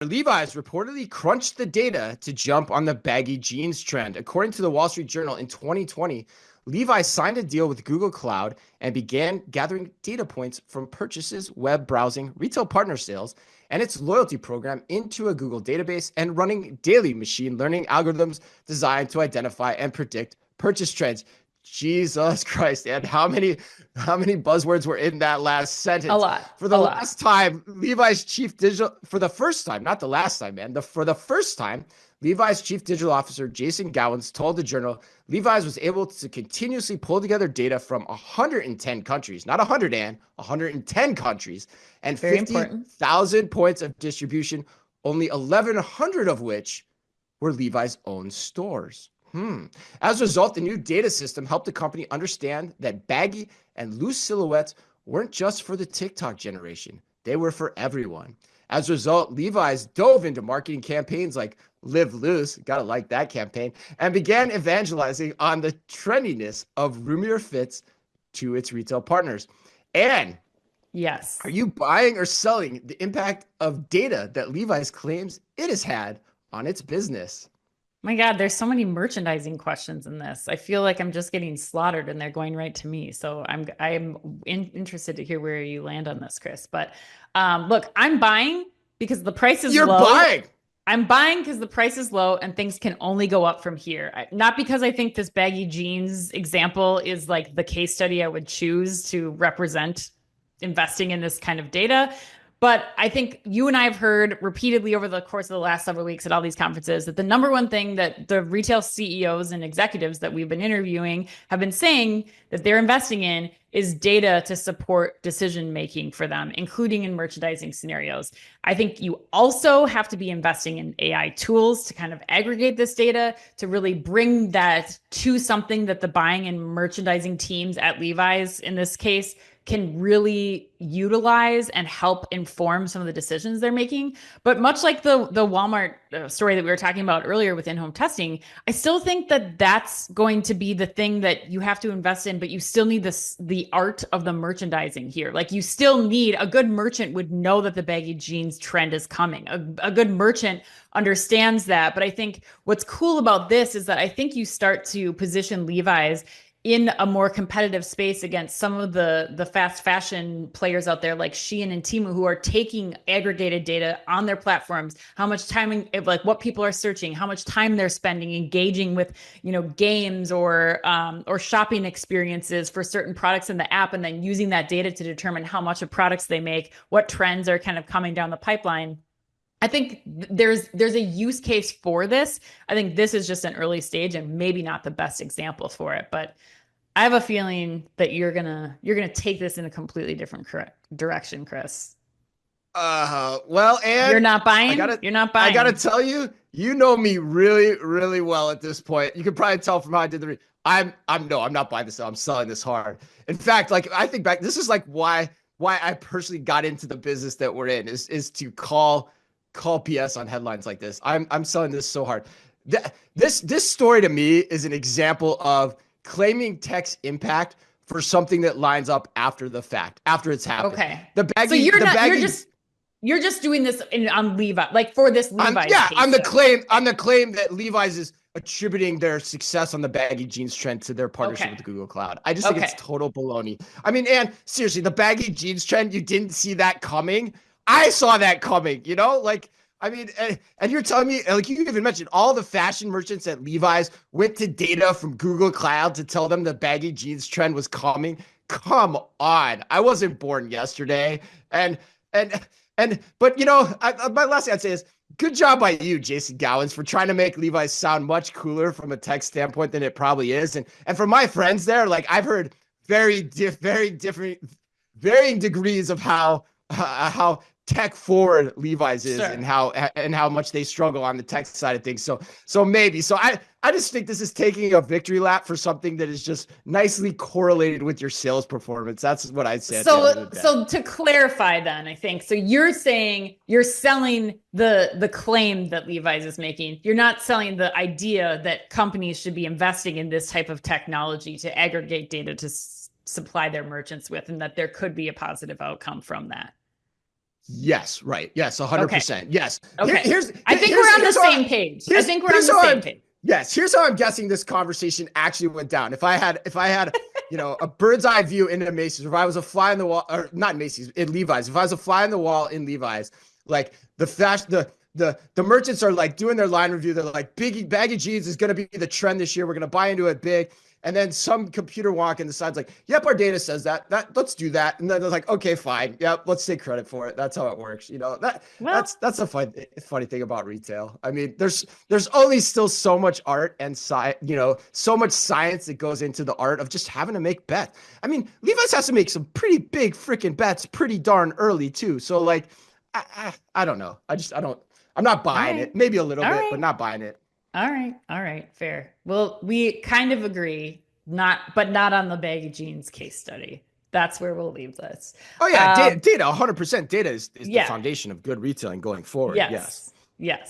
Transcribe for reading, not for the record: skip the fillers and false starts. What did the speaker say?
Levi's reportedly crunched the data to jump on the baggy jeans trend. According to the Wall Street Journal, in 2020, Levi signed a deal with Google Cloud and began gathering data points from purchases, web browsing, retail partner sales, and its loyalty program into a Google database and running daily machine learning algorithms designed to identify and predict purchase trends. Jesus Christ, and how many buzzwords were in that last A sentence? lot, For the a lot. last time, Levi's chief digital for the first time, not the last time, man. For the first time, Levi's chief digital officer Jason Gowans told the Journal Levi's was able to continuously pull together data from 110 countries, not 100 and 110 countries, and Very important. 50,000 points of distribution, only 1,100 of which were Levi's own stores. As a result, the new data system helped the company understand that baggy and loose silhouettes weren't just for the TikTok generation. They were for everyone. As a result, Levi's dove into marketing campaigns like Live Loose, gotta like that campaign, and began evangelizing on the trendiness of roomier fits to its retail partners. And Yes. are you buying or selling the impact of data that Levi's claims it has had on its business? My God, there's so many merchandising questions in this. I feel like I'm just getting slaughtered and they're going right to me. So interested to hear where you land on this, Chris. But look, I'm buying because the price is You're low. buying. I'm buying because the price is low and things can only go up from here. Not because I think this baggy jeans example is like the case study I would choose to represent investing in this kind of data. But I think you and I have heard repeatedly over the course of the last several weeks at all these conferences that the number one thing that the retail CEOs and executives that we've been interviewing have been saying that they're investing in is data to support decision making for them, including in merchandising scenarios. I think you also have to be investing in AI tools to kind of aggregate this data to really bring that to something that the buying and merchandising teams at Levi's in this case can really utilize and help inform some of the decisions they're making. But much like the Walmart story that we were talking about earlier with in-home testing, I still think that that's going to be the thing that you have to invest in, but you still need the art of the merchandising here. Like you still need a good merchant would know that the baggy jeans trend is coming. A good merchant understands that. But I think what's cool about this is that I think you start to position Levi's in a more competitive space against some of the fast fashion players out there like Shein and Temu who are taking aggregated data on their platforms, how much time, like what people are searching, how much time they're spending engaging with, games or shopping experiences for certain products in the app, and then using that data to determine how much of products they make, what trends are kind of coming down the pipeline. I think there's a use case for this. I think this is just an early stage and maybe not the best example for it, but I have a feeling that you're gonna take this in a completely different direction, Chris. Well, and You're not buying. You're not buying. I gotta tell you, you know me really, really well at this point. You can probably tell from how I did the. I'm not buying this. I'm selling this hard. In fact, like I think back, this is like why I personally got into the business that we're in is to call BS on headlines like this. I'm selling this so hard. This story to me is an example of claiming tech's impact for something that lines up after the fact, after it's happened. Okay. The baggy, so you're just doing this on Levi, like for this Levi's yeah, case, on the claim that Levi's is attributing their success on the baggy jeans trend to their partnership with the Google Cloud. I just think it's total baloney. I mean, and seriously, the baggy jeans trend, you didn't see that coming. I saw that coming, like, I mean, and you're telling me, like, you even mentioned all the fashion merchants at Levi's went to data from Google Cloud to tell them the baggy jeans trend was coming. Come on. I wasn't born yesterday. But my last thing I'd say is good job by you, Jason Gowans, for trying to make Levi's sound much cooler from a tech standpoint than it probably is. And for my friends there, like I've heard very different, varying degrees of how tech forward Levi's is, and how much they struggle on the tech side of things. So maybe. So I just think this is taking a victory lap for something that is just nicely correlated with your sales performance. That's what I'd say. So to clarify then, I think, so you're saying you're selling the claim that Levi's is making. You're not selling the idea that companies should be investing in this type of technology to aggregate data to supply their merchants with, and that there could be a positive outcome from that. Yes, right. Yes, Okay. 100%. Yes. Okay. Here's I think we're on the here's how same page. I here's think we're on here's the how same I'm page. yes, here's how I'm guessing this conversation actually went down. If I had a bird's eye view into Macy's, if I was a fly on the wall, or not Macy's, in Levi's, if I was a fly on the wall in Levi's, like the fashion, the merchants are like doing their line review. They're like, baggy jeans is going to be the trend this year. We're going to buy into it big. And then some computer wonk and decides like, yep, our data says that let's do that. And then they're like, okay, fine. Yep, let's take credit for it. That's how it works. Well, That's a funny thing about retail. I mean, there's only still so much art and so much science that goes into the art of just having to make bets. I mean, Levi's has to make some pretty big freaking bets pretty darn early too. So like, I don't know. I'm not all buying right. it. Maybe a little All bit, but right. not buying it. All right. All right. Fair. Well, we kind of agree, not on the baggy jeans case study. That's where we'll leave this. Oh yeah, data 100%. Data is the Yeah. foundation of good retailing going forward. Yes. Yes. Yes.